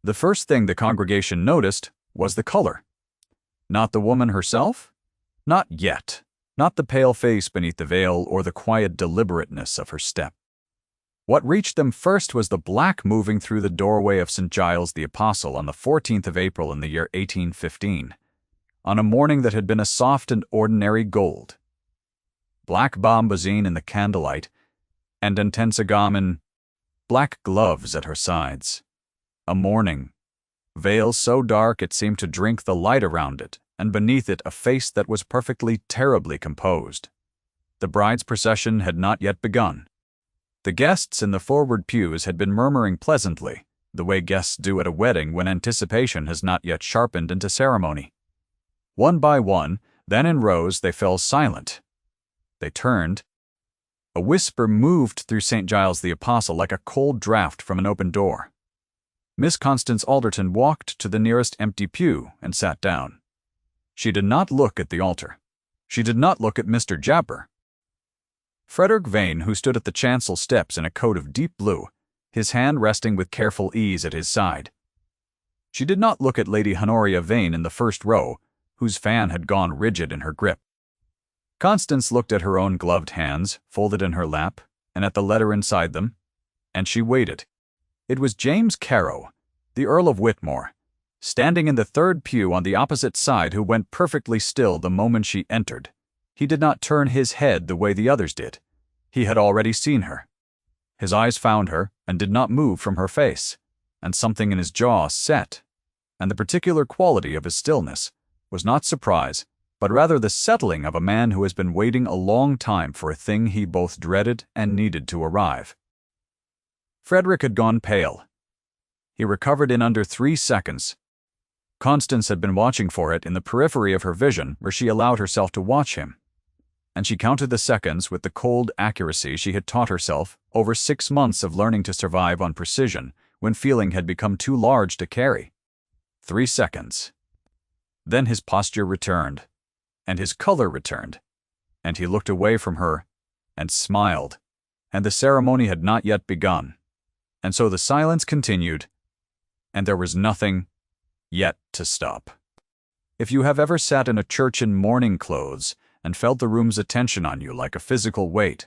The first thing the congregation noticed was the color. Not the woman herself? Not yet. Not the pale face beneath the veil or the quiet deliberateness of her step. What reached them first was the black moving through the doorway of St. Giles the Apostle on the 14th of April in the year 1815, on a morning that had been a soft and ordinary gold. Black bombazine in the candlelight, and intense in black gloves at her sides. A mourning. Veil so dark it seemed to drink the light around it, and beneath it a face that was perfectly, terribly composed. The bride's procession had not yet begun. The guests in the forward pews had been murmuring pleasantly, the way guests do at a wedding when anticipation has not yet sharpened into ceremony. One by one, then in rows, they fell silent. They turned. A whisper moved through St. Giles the Apostle like a cold draught from an open door. Miss Constance Alderton walked to the nearest empty pew and sat down. She did not look at the altar. She did not look at Mr. Japper. Frederick Vane, who stood at the chancel steps in a coat of deep blue, his hand resting with careful ease at his side. She did not look at Lady Honoria Vane in the first row, whose fan had gone rigid in her grip. Constance looked at her own gloved hands, folded in her lap, and at the letter inside them, and she waited. It was James Carow, the Earl of Whitmore, standing in the third pew on the opposite side, who went perfectly still the moment she entered. He did not turn his head the way the others did. He had already seen her. His eyes found her and did not move from her face, and something in his jaw set, and the particular quality of his stillness was not surprise, but rather the settling of a man who has been waiting a long time for a thing he both dreaded and needed to arrive. Frederick had gone pale. He recovered in under 3 seconds. Constance had been watching for it in the periphery of her vision, where she allowed herself to watch him, and she counted the seconds with the cold accuracy she had taught herself over 6 months of learning to survive on precision when feeling had become too large to carry. 3 seconds. Then his posture returned, and his color returned, and he looked away from her and smiled, and the ceremony had not yet begun, and so the silence continued, and there was nothing yet to stop. If you have ever sat in a church in mourning clothes and felt the room's attention on you like a physical weight,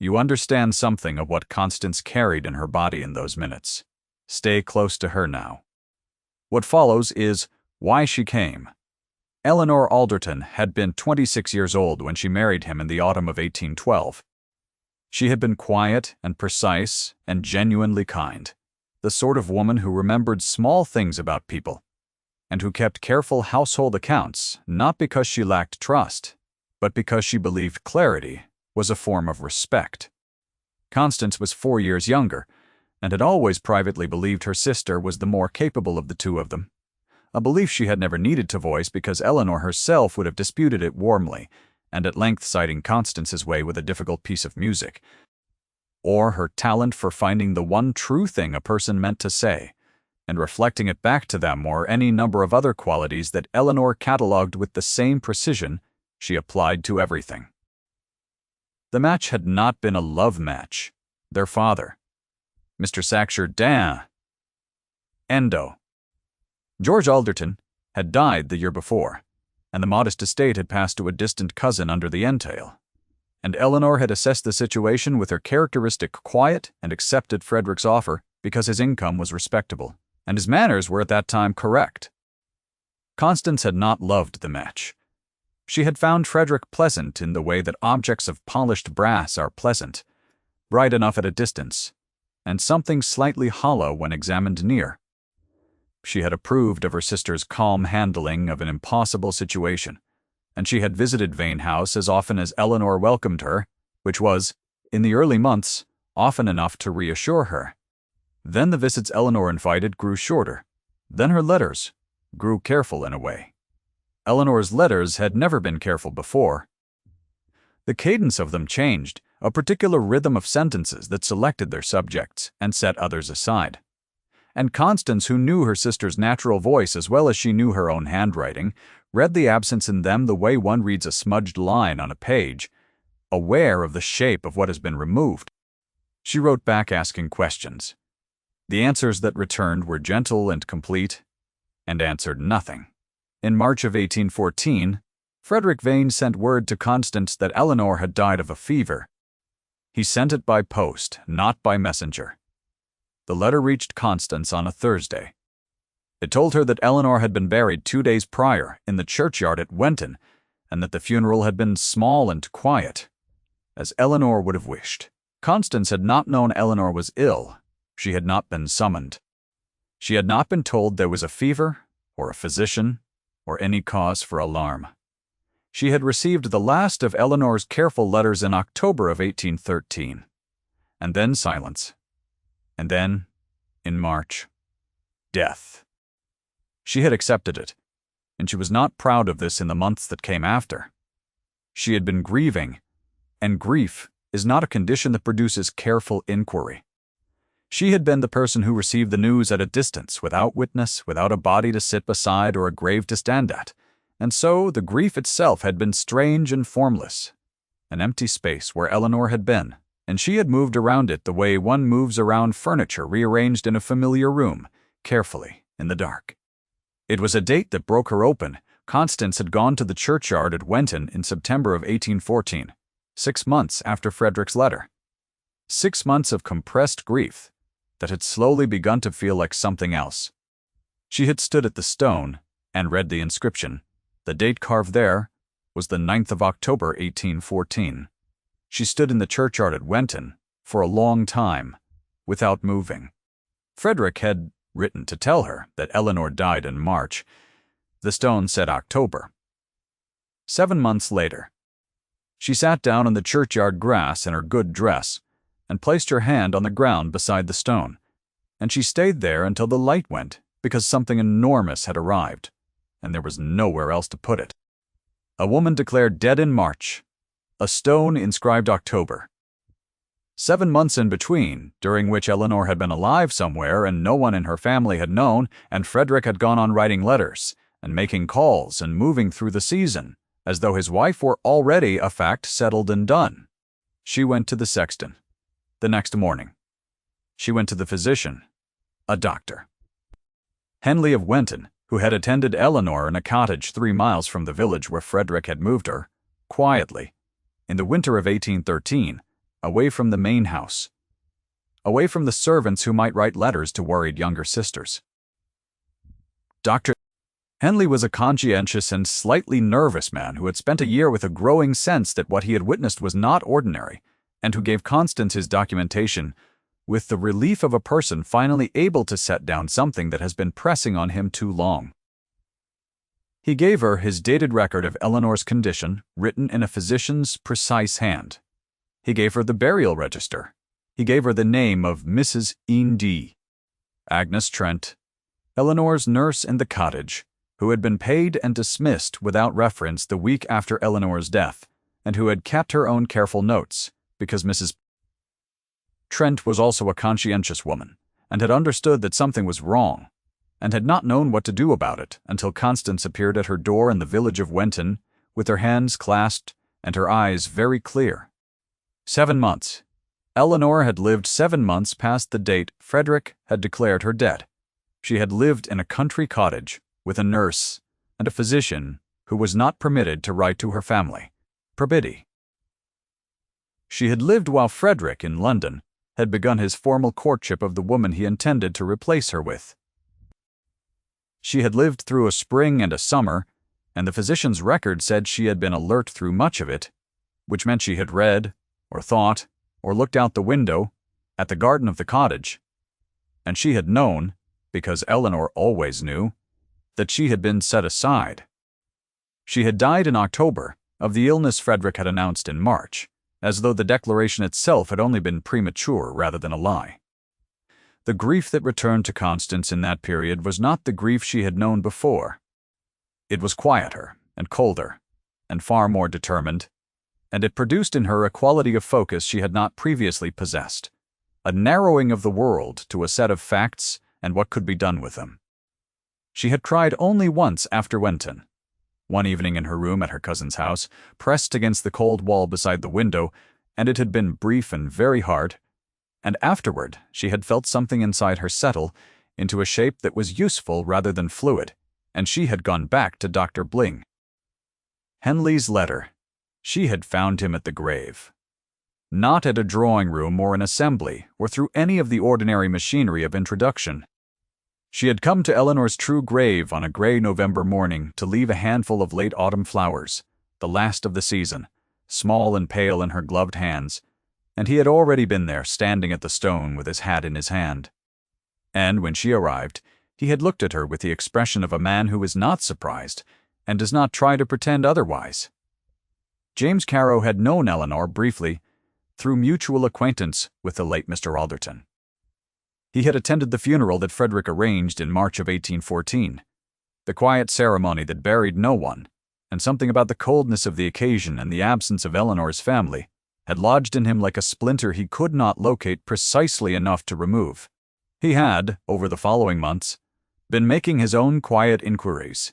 you understand something of what Constance carried in her body in those minutes. Stay close to her now. What follows is why she came. Eleanor Alderton had been 26 years old when she married him in the autumn of 1812. She had been quiet and precise and genuinely kind, the sort of woman who remembered small things about people, and who kept careful household accounts, not because she lacked trust, but because she believed clarity was a form of respect. Constance was 4 years younger, and had always privately believed her sister was the more capable of the two of them, a belief she had never needed to voice because Eleanor herself would have disputed it warmly, and at length citing Constance's way with a difficult piece of music, or her talent for finding the one true thing a person meant to say, and reflecting it back to them, or any number of other qualities that Eleanor catalogued with the same precision she applied to everything. The match had not been a love match. Their father, Mr. Saxher Endo, George Alderton, had died the year before, and the modest estate had passed to a distant cousin under the entail, and Eleanor had assessed the situation with her characteristic quiet and accepted Frederick's offer because his income was respectable, and his manners were at that time correct. Constance had not loved the match. She had found Frederick pleasant in the way that objects of polished brass are pleasant, bright enough at a distance, and something slightly hollow when examined near. She had approved of her sister's calm handling of an impossible situation, and she had visited Vane House as often as Eleanor welcomed her, which was, in the early months, often enough to reassure her. Then the visits Eleanor invited grew shorter. Then her letters grew careful in a way. Eleanor's letters had never been careful before. The cadence of them changed, a particular rhythm of sentences that selected their subjects and set others aside. And Constance, who knew her sister's natural voice as well as she knew her own handwriting, read the absence in them the way one reads a smudged line on a page, aware of the shape of what has been removed. She wrote back asking questions. The answers that returned were gentle and complete, and answered nothing. In March of 1814, Frederick Vane sent word to Constance that Eleanor had died of a fever. He sent it by post, not by messenger. The letter reached Constance on a Thursday. It told her that Eleanor had been buried 2 days prior in the churchyard at Wenton, and that the funeral had been small and quiet, as Eleanor would have wished. Constance had not known Eleanor was ill. She had not been summoned. She had not been told there was a fever, or a physician, or any cause for alarm. She had received the last of Eleanor's careful letters in October of 1813, and then silence, and then, in March, death. She had accepted it, and she was not proud of this in the months that came after. She had been grieving, and grief is not a condition that produces careful inquiry. She had been the person who received the news at a distance, without witness, without a body to sit beside or a grave to stand at, and so the grief itself had been strange and formless, an empty space where Eleanor had been, and she had moved around it the way one moves around furniture rearranged in a familiar room, carefully, in the dark. It was a date that broke her open. Constance had gone to the churchyard at Wenton in September of 1814, 6 months after Frederick's letter. 6 months of compressed grief that had slowly begun to feel like something else. She had stood at the stone and read the inscription. The date carved there was the 9th of October, 1814. She stood in the churchyard at Wenton for a long time, without moving. Frederick had written to tell her that Eleanor died in March. The stone said October. 7 months later, she sat down on the churchyard grass in her good dress and placed her hand on the ground beside the stone, and she stayed there until the light went, because something enormous had arrived, and there was nowhere else to put it. A woman declared dead in March, a stone inscribed October. 7 months in between, during which Eleanor had been alive somewhere and no one in her family had known, and Frederick had gone on writing letters and making calls and moving through the season, as though his wife were already a fact settled and done. She went to the sexton. The next morning, she went to the physician, a doctor. Henley of Wenton, who had attended Eleanor in a cottage 3 miles from the village where Frederick had moved her, quietly, in the winter of 1813, away from the main house, away from the servants who might write letters to worried younger sisters. Dr. Henley was a conscientious and slightly nervous man who had spent a year with a growing sense that what he had witnessed was not ordinary, and who gave Constance his documentation with the relief of a person finally able to set down something that has been pressing on him too long. He gave her his dated record of Eleanor's condition, written in a physician's precise hand. He gave her the burial register. He gave her the name of Mrs. N.D. Agnes Trent, Eleanor's nurse in the cottage, who had been paid and dismissed without reference the week after Eleanor's death, and who had kept her own careful notes, because Mrs. Trent was also a conscientious woman, and had understood that something was wrong, and had not known what to do about it until Constance appeared at her door in the village of Wenton, with her hands clasped and her eyes very clear. 7 months. Eleanor had lived 7 months past the date Frederick had declared her dead. She had lived in a country cottage with a nurse and a physician who was not permitted to write to her family. Probity. She had lived while Frederick, in London, had begun his formal courtship of the woman he intended to replace her with. She had lived through a spring and a summer, and the physician's record said she had been alert through much of it, which meant she had read, or thought, or looked out the window, at the garden of the cottage, and she had known, because Eleanor always knew, that she had been set aside. She had died in October of the illness Frederick had announced in March, as though the declaration itself had only been premature rather than a lie. The grief that returned to Constance in that period was not the grief she had known before. It was quieter and colder, and far more determined, and it produced in her a quality of focus she had not previously possessed, a narrowing of the world to a set of facts and what could be done with them. She had cried only once after Wenton, one evening in her room at her cousin's house, pressed against the cold wall beside the window, and it had been brief and very hard, and afterward she had felt something inside her settle into a shape that was useful rather than fluid, and she had gone back to Dr. Bling. Henley's letter. She had found him at the grave. Not at a drawing room or an assembly, or through any of the ordinary machinery of introduction. She had come to Eleanor's true grave on a gray November morning to leave a handful of late autumn flowers, the last of the season, small and pale in her gloved hands, and he had already been there, standing at the stone with his hat in his hand. And when she arrived, he had looked at her with the expression of a man who is not surprised and does not try to pretend otherwise. James Carow had known Eleanor briefly through mutual acquaintance with the late Mr. Alderton. He had attended the funeral that Frederick arranged in March of 1814, the quiet ceremony that buried no one, and something about the coldness of the occasion and the absence of Eleanor's family had lodged in him like a splinter he could not locate precisely enough to remove. He had, over the following months, been making his own quiet inquiries,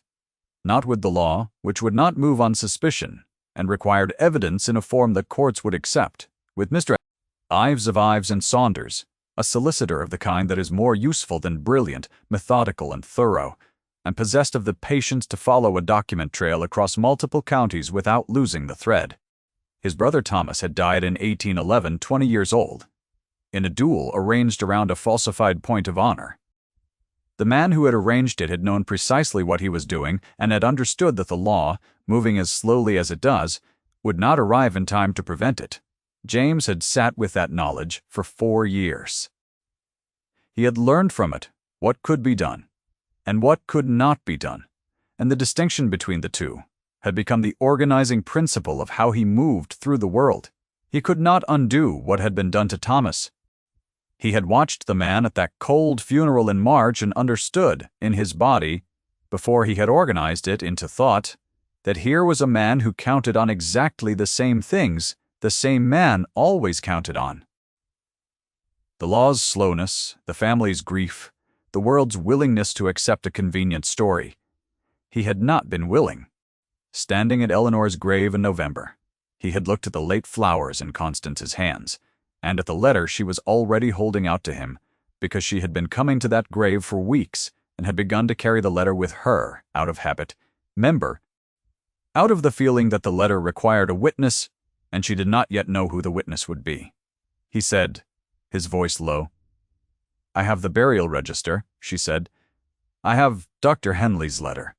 not with the law, which would not move on suspicion, and required evidence in a form that courts would accept, with Mr. Ives of Ives and Saunders, a solicitor of the kind that is more useful than brilliant, methodical, and thorough, and possessed of the patience to follow a document trail across multiple counties without losing the thread. His brother Thomas had died in 1811, 20 years old, in a duel arranged around a falsified point of honor. The man who had arranged it had known precisely what he was doing and had understood that the law, moving as slowly as it does, would not arrive in time to prevent it. James had sat with that knowledge for 4 years. He had learned from it what could be done and what could not be done, and the distinction between the two had become the organizing principle of how he moved through the world. He could not undo what had been done to Thomas. He had watched the man at that cold funeral in March and understood, in his body, before he had organized it into thought, that here was a man who counted on exactly the same things the same man always counted on. The law's slowness, the family's grief, the world's willingness to accept a convenient story. He had not been willing. Standing at Eleanor's grave in November, he had looked at the late flowers in Constance's hands, and at the letter she was already holding out to him, because she had been coming to that grave for weeks and had begun to carry the letter with her, out of habit, out of the feeling that the letter required a witness, and she did not yet know who the witness would be. He said, his voice low, "I have the burial register," she said. "I have Dr. Henley's letter."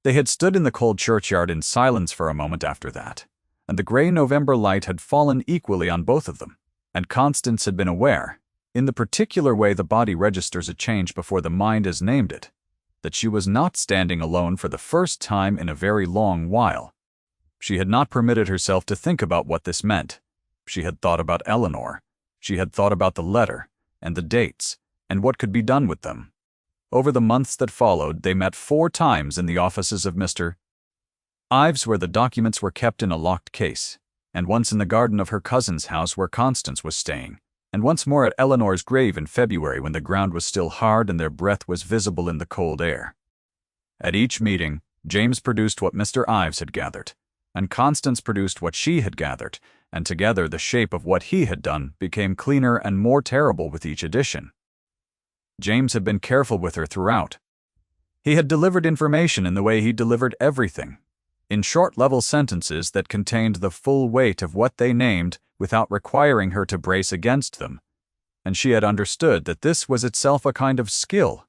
They had stood in the cold churchyard in silence for a moment after that, and the gray November light had fallen equally on both of them, and Constance had been aware, in the particular way the body registers a change before the mind has named it, that she was not standing alone for the first time in a very long while. She had not permitted herself to think about what this meant. She had thought about Eleanor. She had thought about the letter, and the dates, and what could be done with them. Over the months that followed, they met 4 times in the offices of Mr. Ives, where the documents were kept in a locked case, and once in the garden of her cousin's house where Constance was staying, and once more at Eleanor's grave in February when the ground was still hard and their breath was visible in the cold air. At each meeting, James produced what Mr. Ives had gathered, and Constance produced what she had gathered, and together the shape of what he had done became cleaner and more terrible with each addition. James had been careful with her throughout. He had delivered information in the way he delivered everything, in short level sentences that contained the full weight of what they named without requiring her to brace against them, and she had understood that this was itself a kind of skill,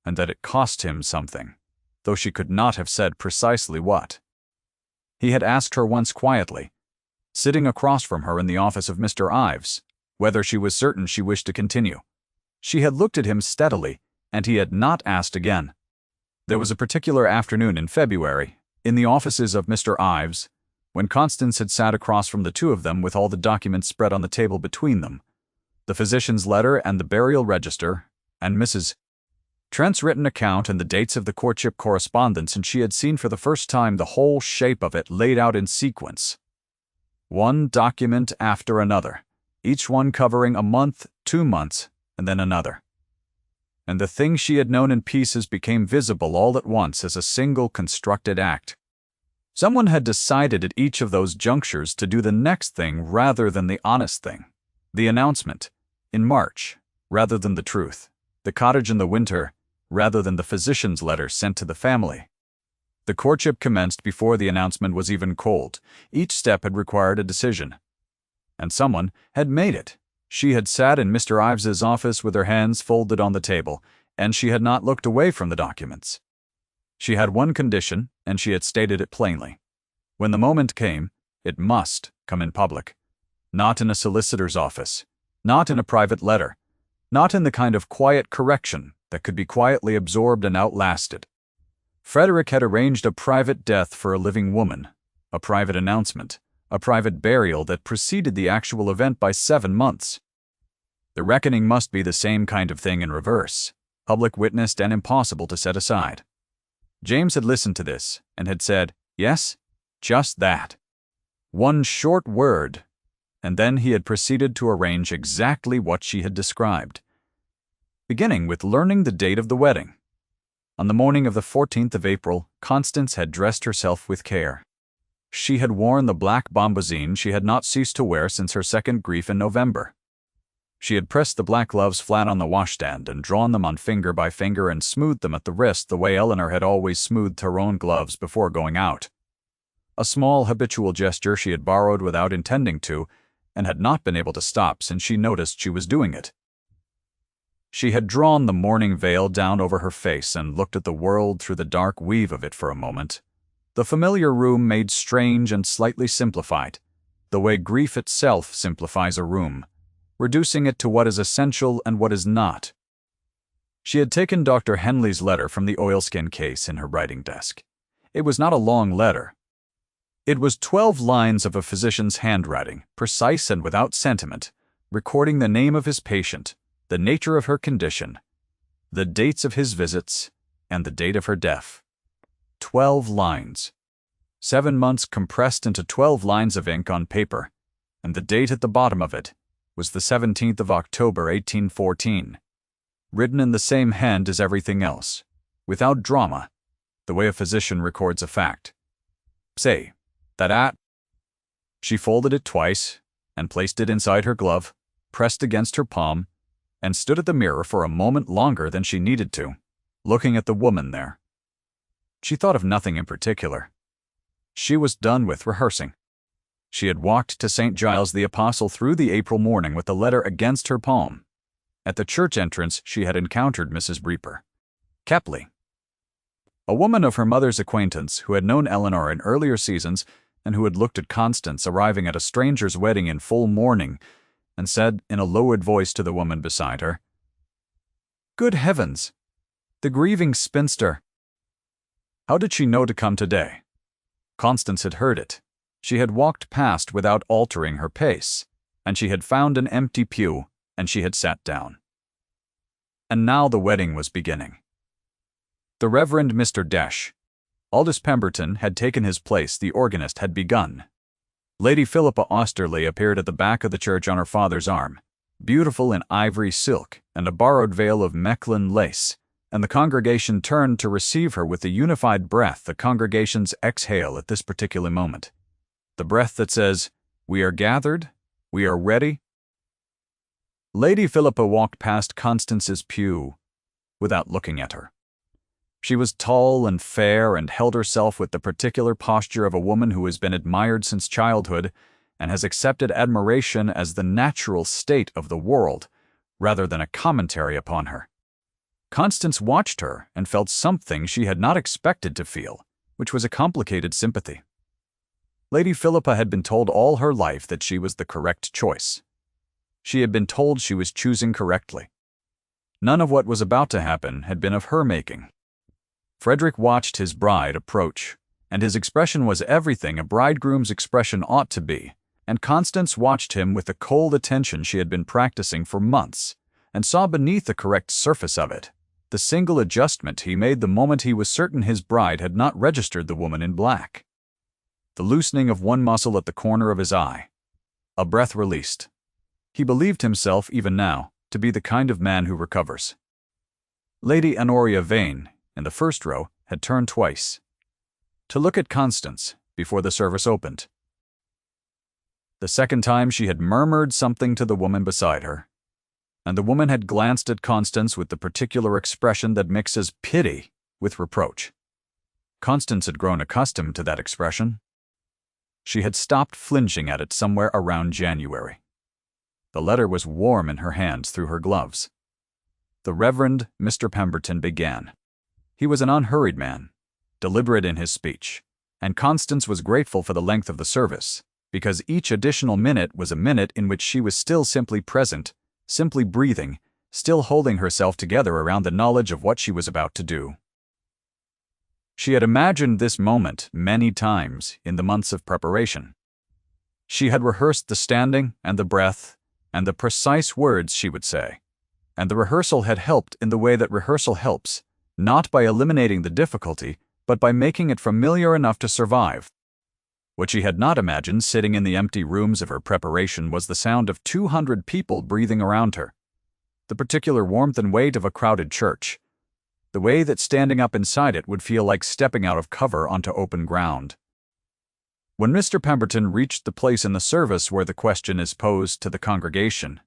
and that it cost him something, though she could not have said precisely what. He had asked her once quietly, sitting across from her in the office of Mr. Ives, whether she was certain she wished to continue. She had looked at him steadily, and he had not asked again. There was a particular afternoon in February, in the offices of Mr. Ives, when Constance had sat across from the two of them with all the documents spread on the table between them, the physician's letter and the burial register, and Mrs. Trent's written account and the dates of the courtship correspondence, and she had seen for the first time the whole shape of it laid out in sequence. One document after another, each one covering a month, 2 months, and then another. And the things she had known in pieces became visible all at once as a single constructed act. Someone had decided at each of those junctures to do the next thing rather than the honest thing, the announcement, in March, rather than the truth, the cottage in the winter, rather than the physician's letter sent to the family. The courtship commenced before the announcement was even cold. Each step had required a decision. And someone had made it. She had sat in Mr. Ives's office with her hands folded on the table, and she had not looked away from the documents. She had one condition, and she had stated it plainly. When the moment came, it must come in public. Not in a solicitor's office. Not in a private letter. Not in the kind of quiet correction that could be quietly absorbed and outlasted. Frederick had arranged a private death for a living woman, a private announcement, a private burial that preceded the actual event by 7 months. The reckoning must be the same kind of thing in reverse, public witnessed and impossible to set aside. James had listened to this and had said, yes, just that. One short word, and then he had proceeded to arrange exactly what she had described, beginning with learning the date of the wedding. On the morning of the 14th of April, Constance had dressed herself with care. She had worn the black bombazine she had not ceased to wear since her second grief in November. She had pressed the black gloves flat on the washstand and drawn them on finger by finger and smoothed them at the wrist the way Eleanor had always smoothed her own gloves before going out. A small habitual gesture she had borrowed without intending to, and had not been able to stop since she noticed she was doing it. She had drawn the mourning veil down over her face and looked at the world through the dark weave of it for a moment. The familiar room made strange and slightly simplified, the way grief itself simplifies a room, reducing it to what is essential and what is not. She had taken Dr. Henley's letter from the oilskin case in her writing desk. It was not a long letter. It was 12 lines of a physician's handwriting, precise and without sentiment, recording the name of his patient, the nature of her condition, the dates of his visits, and the date of her death. 12 lines. 7 months compressed into 12 lines of ink on paper, and the date at the bottom of it was the 17th of October, 1814. Written in the same hand as everything else, without drama, the way a physician records a fact. Say, that at. She folded it twice, and placed it inside her glove, pressed against her palm, and stood at the mirror for a moment longer than she needed to, looking at the woman there. She thought of nothing in particular. She was done with rehearsing. She had walked to St. Giles the Apostle through the April morning with the letter against her palm. At the church entrance she had encountered Mrs. Breeper. Kepley, a woman of her mother's acquaintance who had known Eleanor in earlier seasons and who had looked at Constance arriving at a stranger's wedding in full mourning, and said in a lowered voice to the woman beside her, "Good heavens! The grieving spinster!" How did she know to come today? Constance had heard it. She had walked past without altering her pace, and she had found an empty pew, and she had sat down. And now the wedding was beginning. The Reverend Mr. Desh, Aldous Pemberton, had taken his place. The organist had begun. Lady Philippa Austerley appeared at the back of the church on her father's arm, beautiful in ivory silk and a borrowed veil of Mechlin lace, and the congregation turned to receive her with the unified breath the congregations exhale at this particular moment. The breath that says, "We are gathered, we are ready." Lady Philippa walked past Constance's pew without looking at her. She was tall and fair and held herself with the particular posture of a woman who has been admired since childhood and has accepted admiration as the natural state of the world, rather than a commentary upon her. Constance watched her and felt something she had not expected to feel, which was a complicated sympathy. Lady Philippa had been told all her life that she was the correct choice. She had been told she was choosing correctly. None of what was about to happen had been of her making. Frederick watched his bride approach, and his expression was everything a bridegroom's expression ought to be, and Constance watched him with the cold attention she had been practicing for months, and saw beneath the correct surface of it the single adjustment he made the moment he was certain his bride had not registered the woman in black. The loosening of one muscle at the corner of his eye. A breath released. He believed himself, even now, to be the kind of man who recovers. Lady Honoria Vane, in the first row, had turned twice, to look at Constance before the service opened. The second time she had murmured something to the woman beside her, and the woman had glanced at Constance with the particular expression that mixes pity with reproach. Constance had grown accustomed to that expression. She had stopped flinching at it somewhere around January. The letter was warm in her hands through her gloves. The Reverend Mr. Pemberton began. He was an unhurried man, deliberate in his speech, and Constance was grateful for the length of the service, because each additional minute was a minute in which she was still simply present, simply breathing, still holding herself together around the knowledge of what she was about to do. She had imagined this moment many times in the months of preparation. She had rehearsed the standing and the breath and the precise words she would say, and the rehearsal had helped in the way that rehearsal helps, not by eliminating the difficulty, but by making it familiar enough to survive. What she had not imagined sitting in the empty rooms of her preparation was the sound of 200 people breathing around her, the particular warmth and weight of a crowded church, the way that standing up inside it would feel like stepping out of cover onto open ground. When Mr. Pemberton reached the place in the service where the question is posed to the congregation,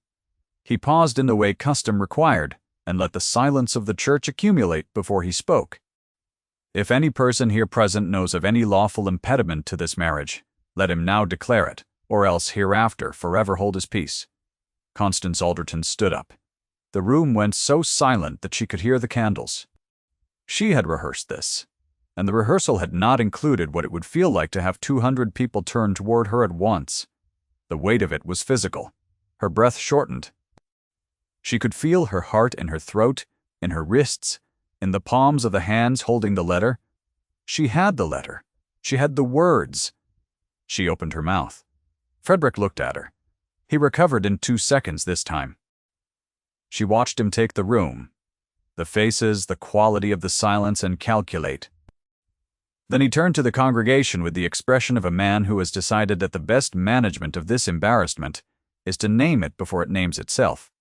he paused in the way custom required and let the silence of the church accumulate before he spoke. "If any person here present knows of any lawful impediment to this marriage, let him now declare it, or else hereafter forever hold his peace." Constance Alderton stood up. The room went so silent that she could hear the candles. She had rehearsed this, and the rehearsal had not included what it would feel like to have 200 people turn toward her at once. The weight of it was physical. Her breath shortened. She could feel her heart in her throat, in her wrists, in the palms of the hands holding the letter. She had the letter. She had the words. She opened her mouth. Frederick looked at her. He recovered in 2 seconds this time. She watched him take the room, the faces, the quality of the silence, and calculate. Then he turned to the congregation with the expression of a man who has decided that the best management of this embarrassment is to name it before it names itself.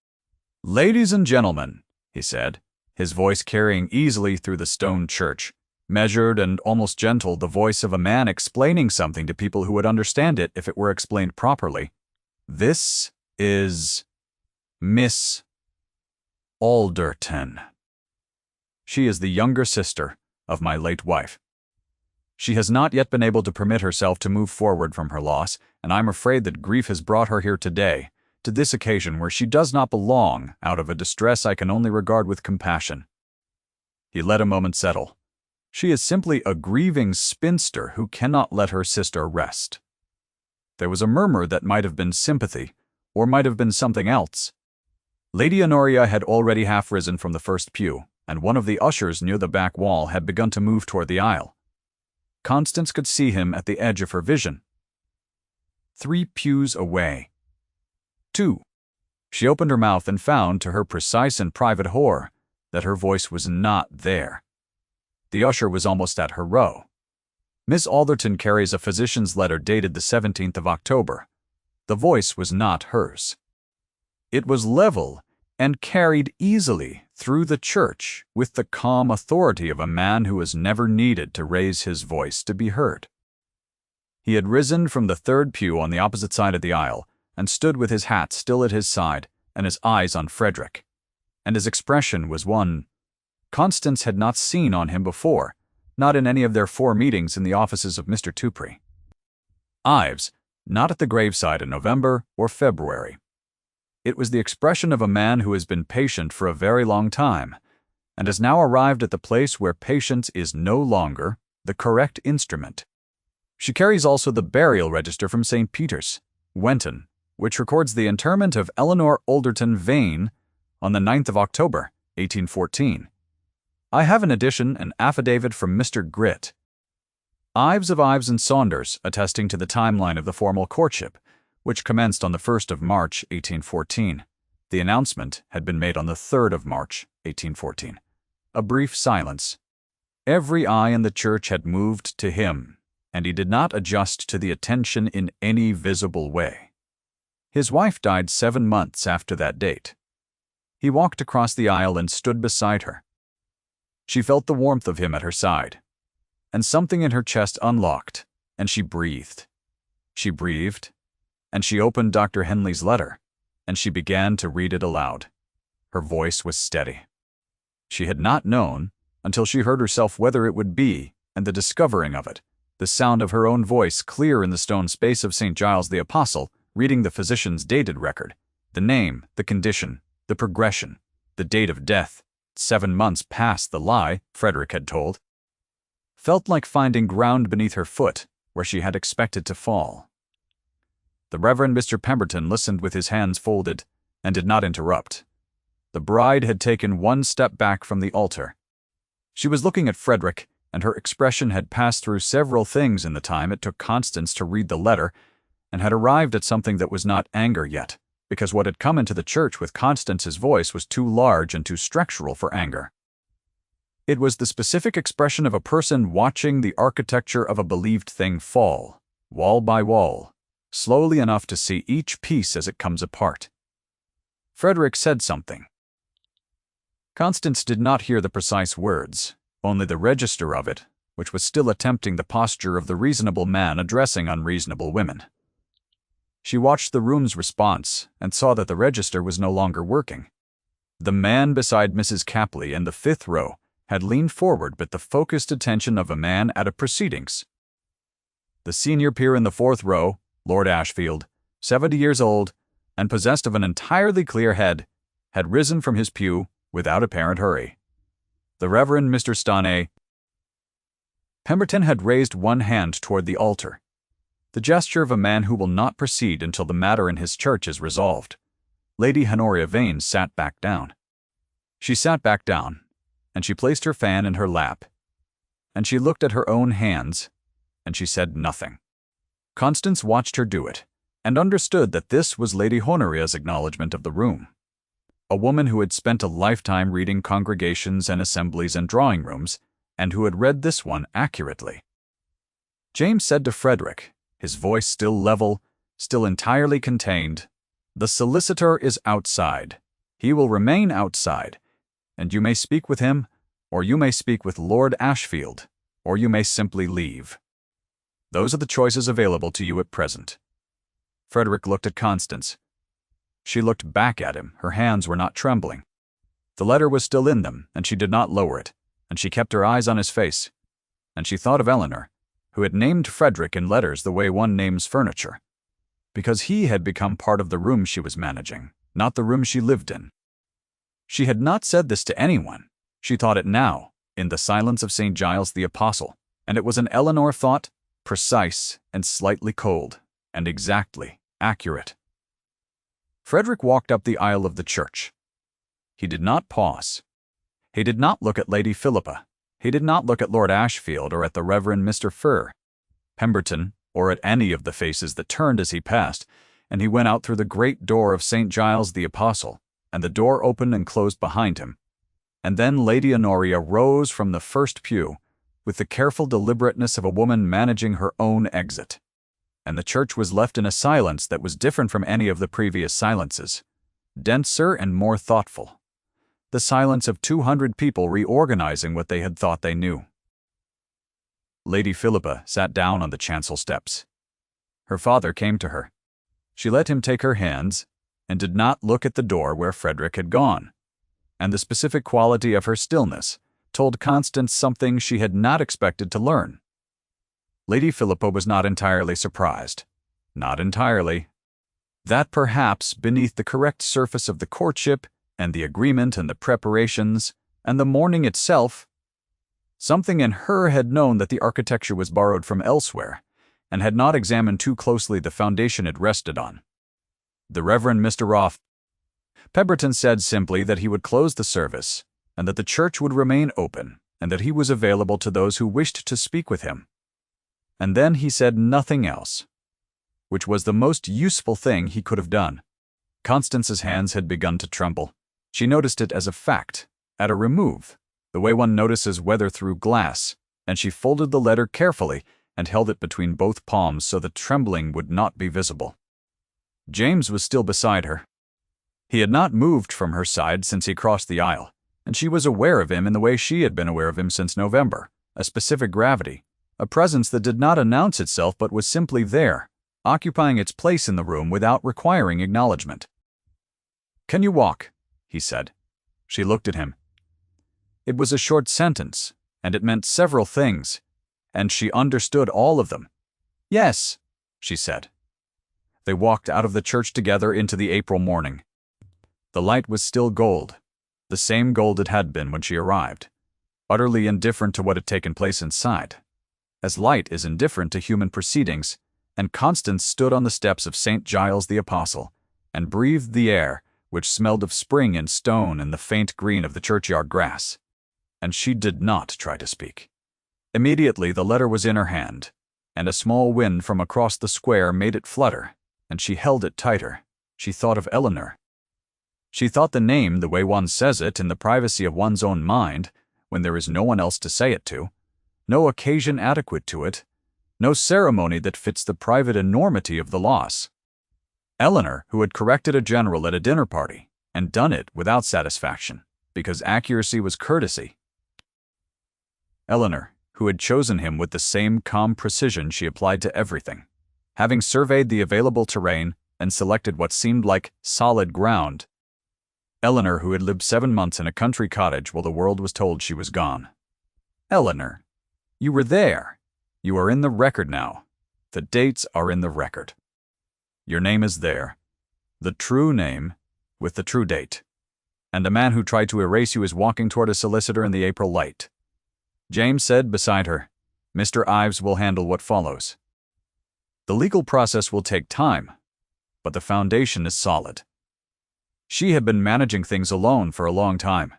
"Ladies and gentlemen," he said, his voice carrying easily through the stone church, measured and almost gentle, the voice of a man explaining something to people who would understand it if it were explained properly. "This is Miss Alderton. She is the younger sister of my late wife. She has not yet been able to permit herself to move forward from her loss, and I'm afraid that grief has brought her here today, to this occasion where she does not belong, out of a distress I can only regard with compassion." He let a moment settle. She is simply a grieving spinster who cannot let her sister rest. There was a murmur that might have been sympathy, or might have been something else. Lady Honoria had already half risen from the first pew, and one of the ushers near the back wall had begun to move toward the aisle. Constance could see him at the edge of her vision. 3 pews away. 2. She opened her mouth and found, to her precise and private horror, that her voice was not there. The usher was almost at her row. "Miss Alderton carries a physician's letter dated the 17th of October. The voice was not hers. It was level and carried easily through the church with the calm authority of a man who has never needed to raise his voice to be heard. He had risen from the 3rd pew on the opposite side of the aisle and stood with his hat still at his side and his eyes on Frederick, and his expression was one Constance had not seen on him before, not in any of their 4 meetings in the offices of Mr. Tupri. Ives, not at the graveside in November or February. It was the expression of a man who has been patient for a very long time, and has now arrived at the place where patience is no longer the correct instrument. She carries also the burial register from St. Peter's, Wenton, which records the interment of Eleanor Alderton Vane on the 9th of October, 1814. I have in addition an affidavit from Mr. Gritt, Ives of Ives and Saunders, attesting to the timeline of the formal courtship, which commenced on the 1st of March, 1814. The announcement had been made on the 3rd of March, 1814. A brief silence. Every eye in the church had moved to him, and he did not adjust to the attention in any visible way. His wife died 7 months after that date. He walked across the aisle and stood beside her. She felt the warmth of him at her side, and something in her chest unlocked, and she breathed. She breathed, and she opened Dr. Henley's letter, and she began to read it aloud. Her voice was steady. She had not known, until she heard herself, whether it would be, and the discovering of it, the sound of her own voice clear in the stone space of St. Giles the Apostle, reading the physician's dated record, the name, the condition, the progression, the date of death, 7 months past the lie Frederick had told, felt like finding ground beneath her foot where she had expected to fall. The Reverend Mr. Pemberton listened with his hands folded and did not interrupt. The bride had taken 1 step back from the altar. She was looking at Frederick, and her expression had passed through several things in the time it took Constance to read the letter, and had arrived at something that was not anger yet, because what had come into the church with Constance's voice was too large and too structural for anger. It was the specific expression of a person watching the architecture of a believed thing fall, wall by wall, slowly enough to see each piece as it comes apart. Frederick said something. Constance did not hear the precise words, only the register of it, which was still attempting the posture of the reasonable man addressing unreasonable women. She watched the room's response and saw that the register was no longer working. The man beside Mrs. Capley in the 5th row had leaned forward with the focused attention of a man at a proceedings. The senior peer in the 4th row, Lord Ashfield, 70 years old, and possessed of an entirely clear head, had risen from his pew without apparent hurry. The Reverend Mr. Stanley Pemberton had raised one hand toward the altar, the gesture of a man who will not proceed until the matter in his church is resolved. Lady Honoria Vane sat back down. She sat back down, and she placed her fan in her lap, and she looked at her own hands, and she said nothing. Constance watched her do it, and understood that this was Lady Honoria's acknowledgement of the room. A woman who had spent a lifetime reading congregations and assemblies and drawing rooms, and who had read this one accurately. James said to Frederick, his voice still level, still entirely contained, "The solicitor is outside. He will remain outside, and you may speak with him, or you may speak with Lord Ashfield, or you may simply leave. Those are the choices available to you at present." Frederick looked at Constance. She looked back at him. Her hands were not trembling. The letter was still in them, and she did not lower it, and she kept her eyes on his face. And she thought of Eleanor, who had named Frederick in letters the way one names furniture, because he had become part of the room she was managing, not the room she lived in. She had not said this to anyone. She thought it now, in the silence of St. Giles the Apostle, and it was an Eleanor thought, precise and slightly cold, and exactly accurate. Frederick walked up the aisle of the church. He did not pause. He did not look at Lady Philippa. He did not look at Lord Ashfield or at the Reverend Mr. Pemberton, or at any of the faces that turned as he passed, and he went out through the great door of St. Giles the Apostle, and the door opened and closed behind him. And then Lady Honoria rose from the first pew, with the careful deliberateness of a woman managing her own exit. And the church was left in a silence that was different from any of the previous silences, denser and more thoughtful. The silence of 200 people reorganizing what they had thought they knew. Lady Philippa sat down on the chancel steps. Her father came to her. She let him take her hands, and did not look at the door where Frederick had gone. And the specific quality of her stillness told Constance something she had not expected to learn. Lady Philippa was not entirely surprised. Not entirely. That perhaps beneath the correct surface of the courtship, and the agreement and the preparations, and the mourning itself, something in her had known that the architecture was borrowed from elsewhere, and had not examined too closely the foundation it rested on. The Reverend Mr. Pemberton said simply that he would close the service, and that the church would remain open, and that he was available to those who wished to speak with him. And then he said nothing else, which was the most useful thing he could have done. Constance's hands had begun to tremble. She noticed it as a fact, at a remove, the way one notices weather through glass, and she folded the letter carefully and held it between both palms so the trembling would not be visible. James was still beside her. He had not moved from her side since he crossed the aisle, and she was aware of him in the way she had been aware of him since November, a specific gravity, a presence that did not announce itself but was simply there, occupying its place in the room without requiring acknowledgement. "Can you walk?" he said, She looked at him. It was a short sentence, and it meant several things, and she understood all of them. "Yes," she said. They walked out of the church together into the April morning. The light was still gold, the same gold it had been when she arrived, utterly indifferent to what had taken place inside, as light is indifferent to human proceedings, and Constance stood on the steps of St. Giles the Apostle and breathed the air, which smelled of spring and stone and the faint green of the churchyard grass. And she did not try to speak. Immediately the letter was in her hand, and a small wind from across the square made it flutter, and she held it tighter. She thought of Eleanor. She thought the name the way one says it in the privacy of one's own mind, when there is no one else to say it to, no occasion adequate to it, no ceremony that fits the private enormity of the loss. Eleanor, who had corrected a general at a dinner party, and done it without satisfaction, because accuracy was courtesy. Eleanor, who had chosen him with the same calm precision she applied to everything, having surveyed the available terrain and selected what seemed like solid ground. Eleanor, who had lived 7 months in a country cottage while the world was told she was gone. Eleanor, you were there. You are in the record now. The dates are in the record. Your name is there. The true name, with the true date. And a man who tried to erase you is walking toward a solicitor in the April light. James said beside her, "Mr. Ives will handle what follows. The legal process will take time, but the foundation is solid." She had been managing things alone for a long time.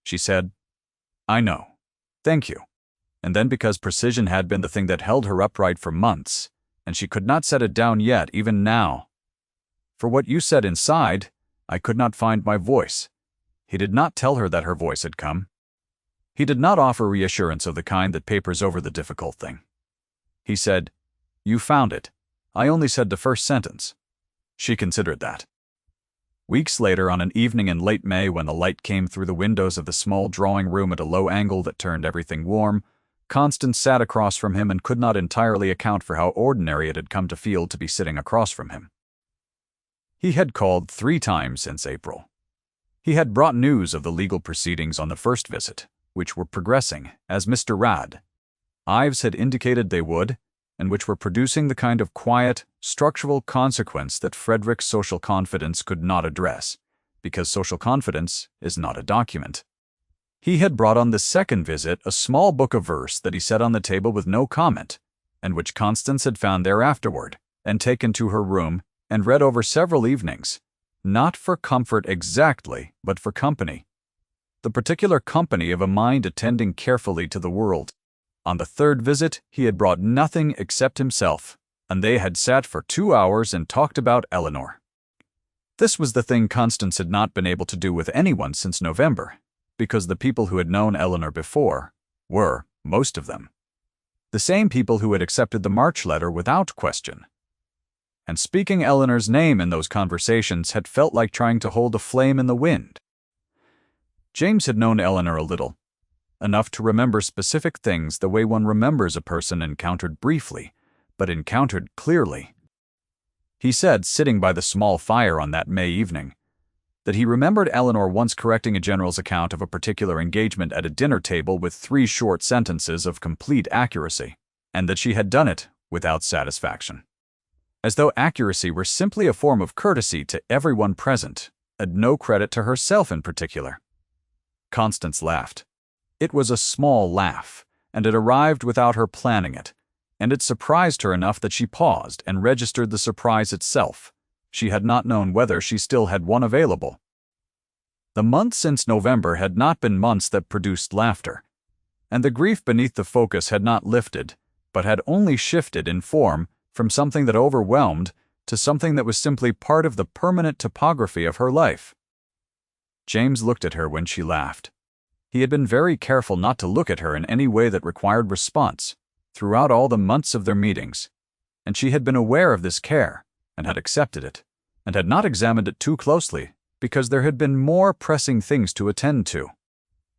She said, "I know. Thank you." And then, because precision had been the thing that held her upright for months, and she could not set it down yet, even now. "For what you said inside, I could not find my voice." He did not tell her that her voice had come. He did not offer reassurance of the kind that papers over the difficult thing. He said, "You found it. I only said the first sentence." She considered that. Weeks later, on an evening in late May when the light came through the windows of the small drawing room at a low angle that turned everything warm, Constance sat across from him and could not entirely account for how ordinary it had come to feel to be sitting across from him. He had called 3 times since April. He had brought news of the legal proceedings on the first visit, which were progressing, as Mr. Ives had indicated they would, and which were producing the kind of quiet, structural consequence that Frederick's social confidence could not address, because social confidence is not a document. He had brought on the second visit a small book of verse that he set on the table with no comment, and which Constance had found there afterward, and taken to her room, and read over several evenings, not for comfort exactly, but for company. The particular company of a mind attending carefully to the world. On the third visit, he had brought nothing except himself, and they had sat for 2 hours and talked about Eleanor. This was the thing Constance had not been able to do with anyone since November, because the people who had known Eleanor before were, most of them, the same people who had accepted the March letter without question. And speaking Eleanor's name in those conversations had felt like trying to hold a flame in the wind. James had known Eleanor a little, enough to remember specific things the way one remembers a person encountered briefly, but encountered clearly. He said, sitting by the small fire on that May evening, that he remembered Eleanor once correcting a general's account of a particular engagement at a dinner table with 3 short sentences of complete accuracy, and that she had done it without satisfaction. As though accuracy were simply a form of courtesy to everyone present, and no credit to herself in particular. Constance laughed. It was a small laugh, and it arrived without her planning it, and it surprised her enough that she paused and registered the surprise itself. She had not known whether she still had one available. The months since November had not been months that produced laughter, and the grief beneath the focus had not lifted, but had only shifted in form from something that overwhelmed to something that was simply part of the permanent topography of her life. James looked at her when she laughed. He had been very careful not to look at her in any way that required response throughout all the months of their meetings, and she had been aware of this care, and had accepted it, and had not examined it too closely, because there had been more pressing things to attend to.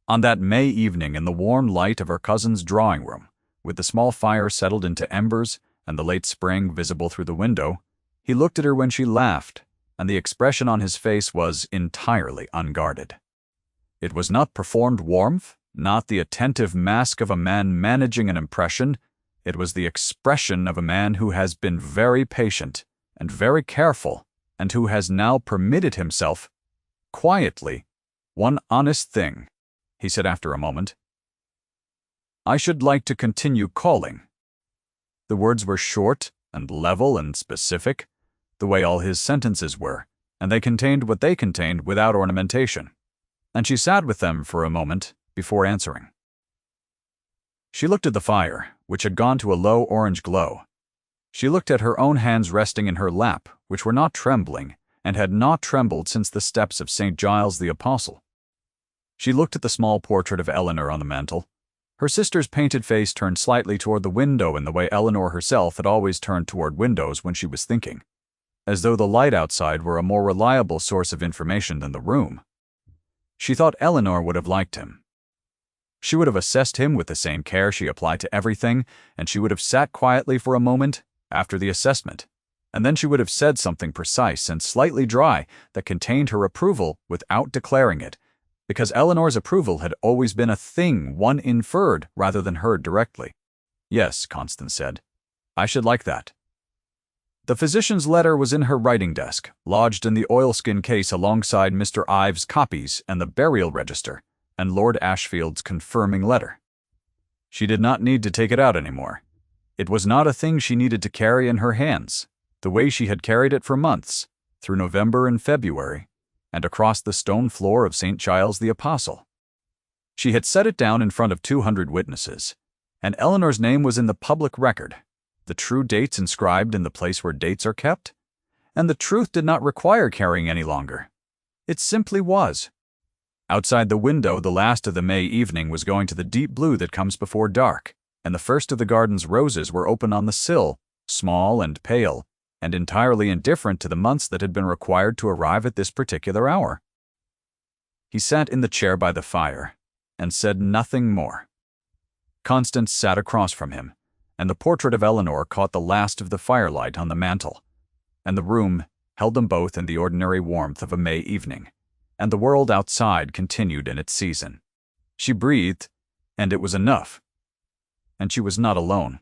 On that May evening in the warm light of her cousin's drawing room, with the small fire settled into embers and the late spring visible through the window, he looked at her when she laughed, and the expression on his face was entirely unguarded. It was not performed warmth, not the attentive mask of a man managing an impression. It was the expression of a man who has been very patient and very careful, and who has now permitted himself, quietly, one honest thing. He said after a moment, "I should like to continue calling." The words were short and level and specific, the way all his sentences were, and they contained what they contained without ornamentation. And she sat with them for a moment before answering. She looked at the fire, which had gone to a low orange glow. She looked at her own hands resting in her lap, which were not trembling, and had not trembled since the steps of St. Giles the Apostle. She looked at the small portrait of Eleanor on the mantel. Her sister's painted face turned slightly toward the window in the way Eleanor herself had always turned toward windows when she was thinking, as though the light outside were a more reliable source of information than the room. She thought Eleanor would have liked him. She would have assessed him with the same care she applied to everything, and she would have sat quietly for a moment after the assessment, and then she would have said something precise and slightly dry that contained her approval without declaring it, because Eleanor's approval had always been a thing one inferred rather than heard directly. "Yes," Constance said, "I should like that." The physician's letter was in her writing desk, lodged in the oilskin case alongside Mr. Ives' copies and the burial register, and Lord Ashfield's confirming letter. She did not need to take it out anymore. It was not a thing she needed to carry in her hands, the way she had carried it for months, through November and February, and across the stone floor of St. Giles the Apostle. She had set it down in front of 200 witnesses, and Eleanor's name was in the public record, the true dates inscribed in the place where dates are kept, and the truth did not require carrying any longer. It simply was. Outside the window, the last of the May evening was going to the deep blue that comes before dark, and the first of the garden's roses were open on the sill, small and pale, and entirely indifferent to the months that had been required to arrive at this particular hour. He sat in the chair by the fire, and said nothing more. Constance sat across from him, and the portrait of Eleanor caught the last of the firelight on the mantel, and the room held them both in the ordinary warmth of a May evening, and the world outside continued in its season. She breathed, and it was enough. And she was not alone.